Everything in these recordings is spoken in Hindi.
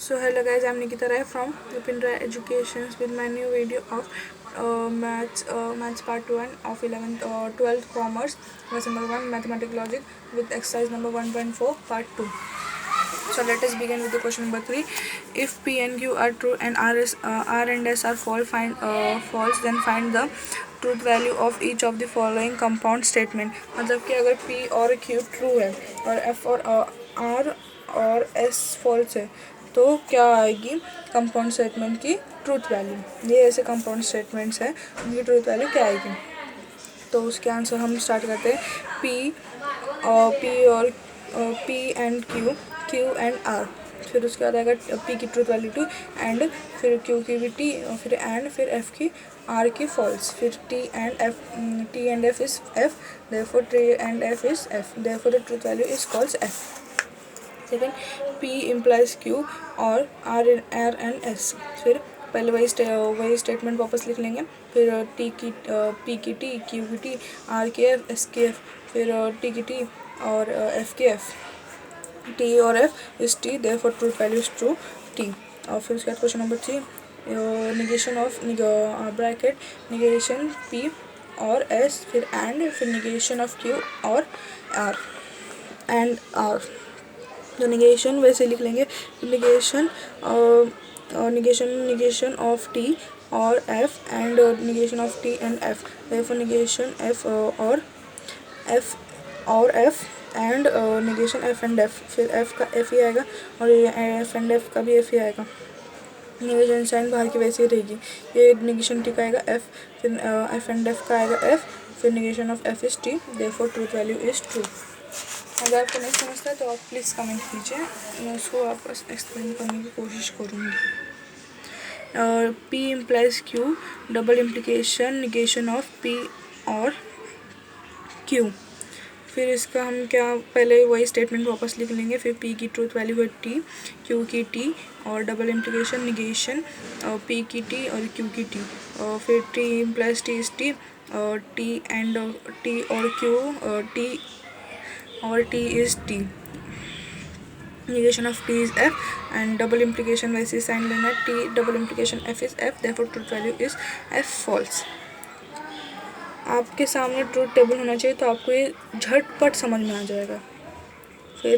So hello guys, I'm Nikita Rai from Vipindra Educations with my new video of maths part 1 of 11th 12th commerce lesson number 1 mathematical logic with exercise number 1.4 part 2. So let us begin with the question number 3. If P and Q are true and R and S are false, then find the truth value of each of the following compound statement. मतलब कि अगर P और Q true है और F और R और S false है तो क्या आएगी कंपाउंड स्टेटमेंट की ट्रूथ वैल्यू. ये ऐसे कंपाउंड स्टेटमेंट्स हैं उनकी ट्रूथ वैल्यू क्या आएगी. तो उसके आंसर हम स्टार्ट करते हैं. P and Q and R. फिर उसके बाद आएगा P की ट्रूथ वैल्यू 2 एंड फिर Q की भी T और फिर एंड फिर F की R की फॉल्स. फिर T and F is F, therefore T and F is F, therefore the truth value is false F. Second P implies Q और R एंड S. फिर पहले वही स्टेटमेंट वापस लिख लेंगे. फिर P की T, Q की T, R की F, S की F, फिर T की T और F की F. T और F is T, therefore truth value is true T. और फिर उसके बाद question number 3. negation of bracket negation P और S फिर एंड फिर negation of Q और R एंड R. तो negation वैसे लिख लेंगे. negation of T और F and negation of T and F, therefore negation F और F and negation F and F. फिर F का F ही आएगा और F and F का भी F ही आएगा. negation साइन बाहर की वैसे ही रहेगी. ये negation T का आएगा F, फिर F and F का आएगा F, फिर negation of F is T, therefore truth value is true. अगर आपको नहीं समझता है तो आप प्लीज़ कमेंट कीजिए, मैं उसको वापस एक्सप्लेन करने की कोशिश करूँगी. P implies Q, double implication negation of P और Q. फिर इसका हम क्या पहले वही स्टेटमेंट वापस लिख लेंगे. फिर P की ट्रूथ वैल्यू है T, Q की T और डबल इम्प्लीकेशन निगेशन P की T और Q की T. फिर T implies T is T, T and T और Q T और T is T. negation of T is F and double implication वैसे साइन लेना है. T double implication F is F, therefore truth value is F false. आपके सामने ट्रूथ टेबल होना चाहिए तो आपको ये झटपट समझ में आ जाएगा. फिर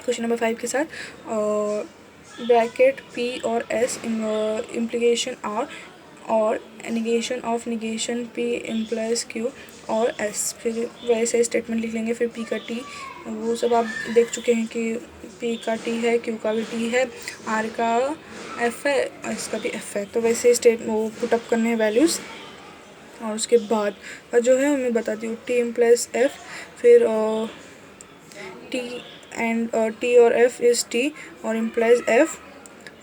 क्वेश्चन नंबर 5 के साथ ब्रैकेट P और S implication R और negation of negation P implies Q और S. फिर वैसे स्टेटमेंट लिख लेंगे. फिर P का T वो सब आप देख चुके हैं कि P का T है, Q का भी T है, R का F है, S का भी F है. तो वैसे वो पुटअप करने हैं वैल्यूज़. और उसके बाद जो है मैं बताती हूँ. T implies F, फिर T और F is T और implies F.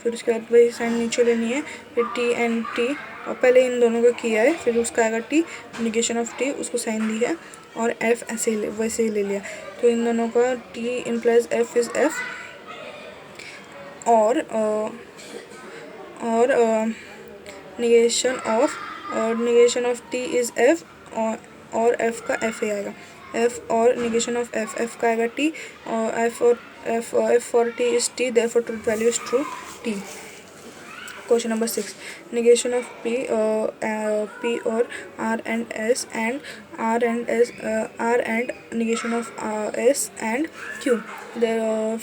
फिर उसके बाद वही साइन नीचे लेनी है. फिर T एंड T और पहले इन दोनों का किया है. फिर उसका आएगा T, निगेशन ऑफ T उसको साइन दी है और F ऐसे वैसे ही ले लिया. तो इन दोनों का T implies F is F और negation of T is F और F का F ही आएगा. F और निगेशन ऑफ F का आएगा T और F for T is T, therefore truth value is true T. Question number 6. negation of P और R and S and R and negation of S and Q.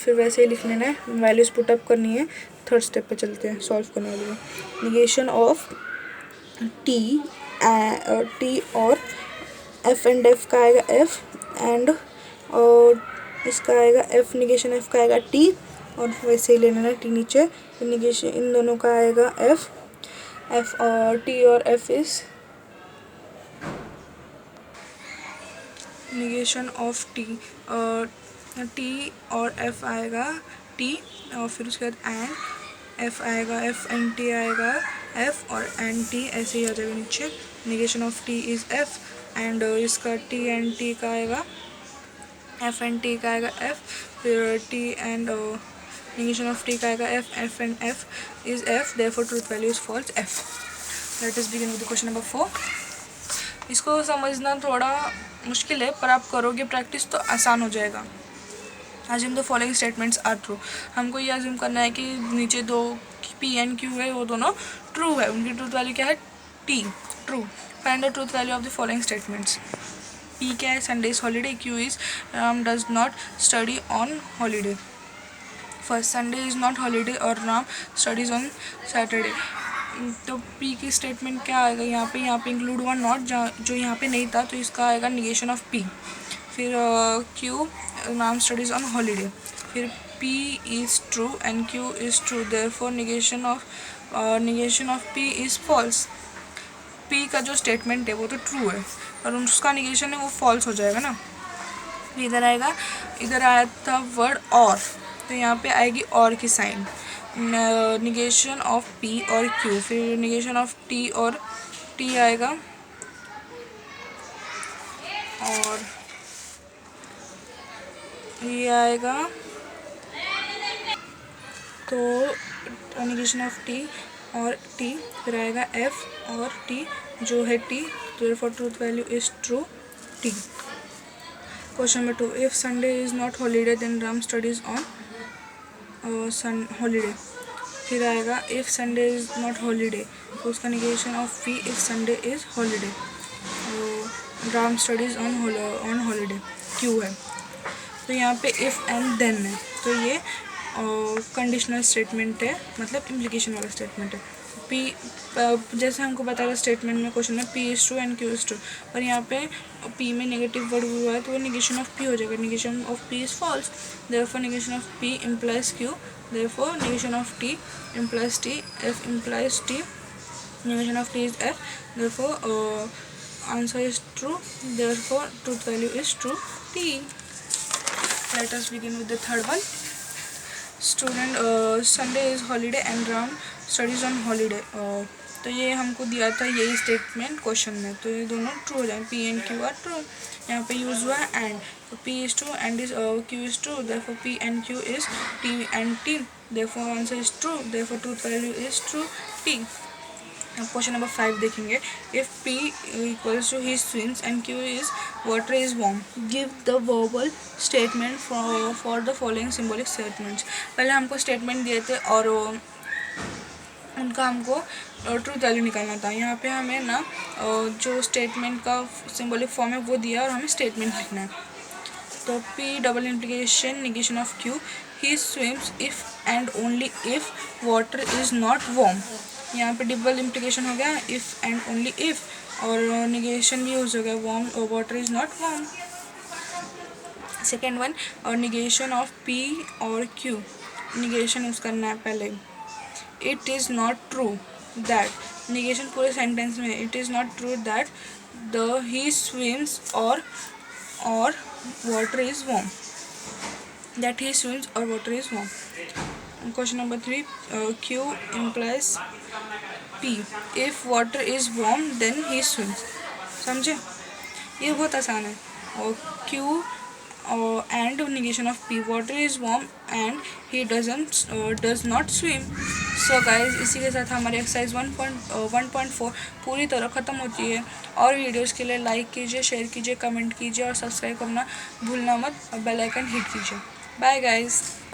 फिर वैसे ही लिख लेना है. वैल्यूज़ पुटअप करनी है. थर्ड स्टेप पे चलते हैं सॉल्व करने वाले में. negation of T और F एंड F का आएगा F एंड इसका आएगा F, निगेशन F का आएगा T और वैसे ही ले लेना T नीचे. निगेशन इन दोनों का आएगा F और T और F is negation of T और F आएगा T और फिर उसके बाद एंड F आएगा, F एंड T आएगा F और एंड T ऐसे ही आ जाएगा नीचे. Negation of T is F and इसका T एंड T का आएगा F एंड T का आएगा F. फिर T and negation of T का आएगा F and F is F, therefore truth value is false F. Let us begin with the question number 4. इसको समझना थोड़ा मुश्किल है पर आप करोगे प्रैक्टिस तो आसान हो जाएगा. Assume the following statements are true. हमको ये अज्यूम करना है कि नीचे दो पी एंड क्यू है वो दोनों ट्रू है, उनकी ट्रूथ वैल्यू क्या है T, true. Find the truth value of the following statements. P क्या है Sunday is holiday, Q is Ram does not study on holiday. First Sunday is not holiday और राम स्टडीज़ ऑन सैटरडे। तो पी की स्टेटमेंट क्या आएगा यहाँ पे इंक्लूड हुआ नॉट जो यहाँ पे नहीं था, तो इसका आएगा निगेशन ऑफ पी। फिर Q Ram studies on holiday. फिर P is true and Q is true, therefore negation of P is false. P का जो स्टेटमेंट है वो तो ट्रू है और उसका निगेशन है वो फॉल्स हो जाएगा ना। इधर आएगा, इधर आया था वर्ड और, तो यहाँ पे आएगी और की साइन, निगेशन ऑफ पी और क्यू। फिर निगेशन ऑफ टी और टी आएगा और ये आएगा, तो निगेशन ऑफ टी और टी। फिर आएगा एफ और टी जो है T, therefore truth value is true T. Question number 2, if Sunday is not holiday then Ram studies on holiday. फिर आएगा if Sunday is not holiday, तो उसका negation of P if Sunday is holiday, Ram studies on holiday Q है। तो यहाँ पे इफ़ एंड देन है, तो ये कंडीशनल स्टेटमेंट है, मतलब इम्प्लीकेशन वाला स्टेटमेंट है। पी जैसे हमको बताया स्टेटमेंट में क्वेश्चन में P is true and Q is true, पर यहाँ पे पी में नेगेटिव वर्ड हुआ है तो वो निगेशन ऑफ पी हो जाएगा, negation of P is false, therefore negation of P implies Q, therefore negation of T implies T, F implies T, negation of T is F, therefore answer is true, therefore truth value is true T. Let us begin with the third one. Student Sunday is holiday and Ram studies on holiday. तो ये हमको दिया था यही स्टेटमेंट क्वेश्चन में, तो ये दोनों ट्रू हो जाए, P and Q are true. यहाँ पे यूज़ हुआ है एंड, तो P is true and is Q is true, therefore P and Q is T and T, therefore answer is true, therefore truth value is true T. अब क्वेश्चन नंबर 5 देखेंगे। If P equals to he swims and Q is water is warm, give the verbal statement for the following symbolic statements. पहले हमको स्टेटमेंट दिए थे और उनका हमको ट्रूथ वैल्यू निकालना था। यहाँ पे हमें ना जो स्टेटमेंट का सिम्बॉलिक फॉर्म है वो दिया और हमें स्टेटमेंट लिखना है। तो P double implication negation of Q, he swims if and only if water is not warm. यहाँ पे डबल इम्प्लीकेशन हो गया, इफ़ एंड ओनली इफ़, और निगेशन भी यूज हो गया, warm water is not warm. Second one, और निगेशन ऑफ पी और क्यू, निगेशन यूज़ करना है पहले। It is not true that, negation पूरे सेंटेंस में, it is not true that the he swims और water is warm, that he swims और water is warm. Question number 3, Q implies P, if water is warm then he swims। समझे, ये बहुत आसान है। और Q and negation of P, water is warm and he does not swim। So guys, इसी के साथ हमारी एक्सरसाइज 1.4 पूरी तरह ख़त्म होती है। और वीडियोस के लिए लाइक कीजिए, शेयर कीजिए, कमेंट कीजिए और सब्सक्राइब करना भूलना मत और बेल आइकन हिट कीजिए। Bye guys.